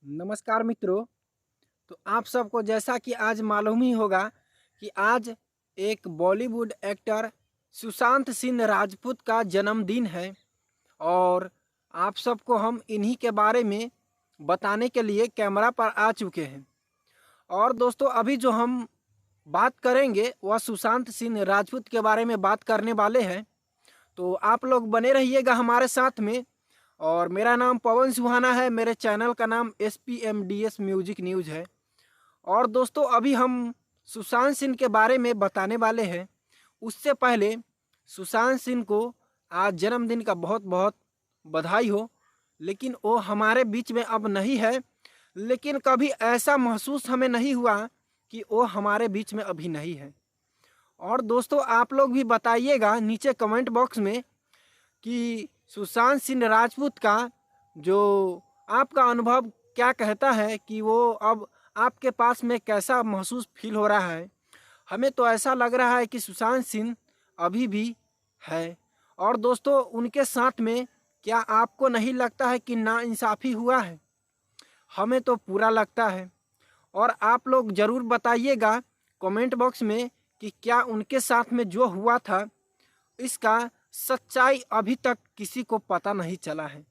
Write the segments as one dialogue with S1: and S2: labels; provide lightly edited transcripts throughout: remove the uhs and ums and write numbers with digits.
S1: नमस्कार मित्रों। तो आप सबको जैसा कि आज मालूम ही होगा कि आज एक बॉलीवुड एक्टर सुशांत सिंह राजपूत का जन्मदिन है और आप सबको हम इन्हीं के बारे में बताने के लिए कैमरा पर आ चुके हैं। और दोस्तों अभी जो हम बात करेंगे वह सुशांत सिंह राजपूत के बारे में बात करने वाले हैं। तो आप लोग बने रहिएगा हमारे साथ में। और मेरा नाम पवन सुहाना है, मेरे चैनल का नाम SPMDS म्यूजिक न्यूज़ है। और दोस्तों अभी हम सुशांत सिंह के बारे में बताने वाले हैं। उससे पहले सुशांत सिंह को आज जन्मदिन का बहुत बहुत बधाई हो। लेकिन वो हमारे बीच में अब नहीं है, लेकिन कभी ऐसा महसूस हमें नहीं हुआ कि वो हमारे बीच में अभी नहीं है। और दोस्तों आप लोग भी बताइएगा नीचे कमेंट बॉक्स में कि सुशांत सिंह राजपूत का जो आपका अनुभव क्या कहता है कि वो अब आपके पास में कैसा महसूस फील हो रहा है। हमें तो ऐसा लग रहा है कि सुशांत सिंह अभी भी है। और दोस्तों उनके साथ में क्या आपको नहीं लगता है कि नाइंसाफ़ी हुआ है? हमें तो पूरा लगता है। और आप लोग ज़रूर बताइएगा कमेंट बॉक्स में कि क्या उनके साथ में जो हुआ था इसका सच्चाई अभी तक किसी को पता नहीं चला है।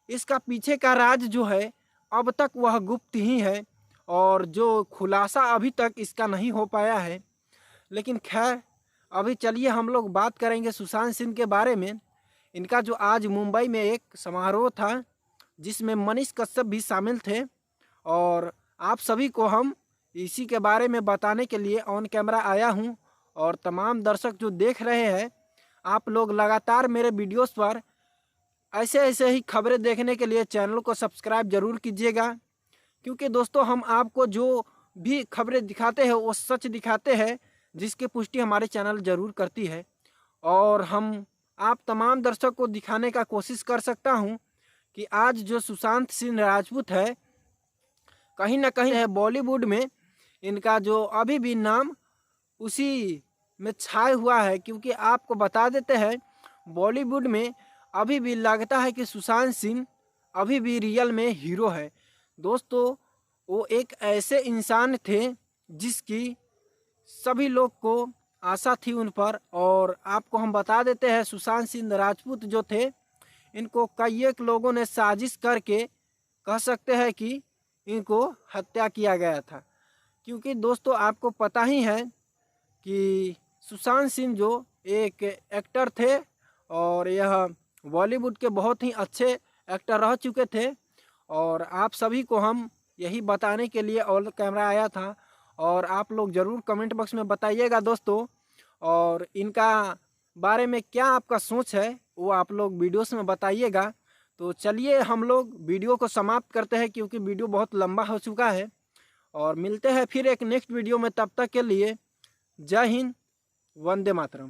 S1: इसका पीछे का राज जो है अब तक वह गुप्त ही है और जो खुलासा अभी तक इसका नहीं हो पाया है। लेकिन खैर अभी चलिए हम लोग बात करेंगे सुशांत सिंह के बारे में। इनका जो आज मुंबई में एक समारोह था जिसमें मनीष कश्यप भी शामिल थे और आप सभी को हम इसी के बारे में बताने के लिए ऑन कैमरा आया हूं। और तमाम दर्शक जो देख रहे हैं, आप लोग लगातार मेरे वीडियोस पर ऐसे ऐसे ही खबरें देखने के लिए चैनल को सब्सक्राइब जरूर कीजिएगा। क्योंकि दोस्तों हम आपको जो भी खबरें दिखाते हैं वो सच दिखाते हैं, जिसकी पुष्टि हमारे चैनल जरूर करती है। और हम आप तमाम दर्शक को दिखाने का कोशिश कर सकता हूं कि आज जो सुशांत सिंह राजपूत है कहीं ना कहीं है बॉलीवुड में इनका जो अभी भी नाम उसी में छाया हुआ है। क्योंकि आपको बता देते हैं बॉलीवुड में अभी भी लगता है कि सुशांत सिंह अभी भी रियल में हीरो है। दोस्तों वो एक ऐसे इंसान थे जिसकी सभी लोग को आशा थी उन पर। और आपको हम बता देते हैं सुशांत सिंह राजपूत जो थे इनको कई एक लोगों ने साजिश करके कह सकते हैं कि इनको हत्या किया गया था। क्योंकि दोस्तों आपको पता ही है कि सुशांत सिंह जो एक एक्टर थे और यह बॉलीवुड के बहुत ही अच्छे एक्टर रह चुके थे। और आप सभी को हम यही बताने के लिए ऑन कैमरा आया था। और आप लोग ज़रूर कमेंट बॉक्स में बताइएगा दोस्तों। और इनका बारे में क्या आपका सोच है वो आप लोग वीडियोस में बताइएगा। तो चलिए हम लोग वीडियो को समाप्त करते हैं क्योंकि वीडियो बहुत लंबा हो चुका है। और मिलते हैं फिर एक नेक्स्ट वीडियो में, तब तक के लिए जय हिंद, वंदे मातरम।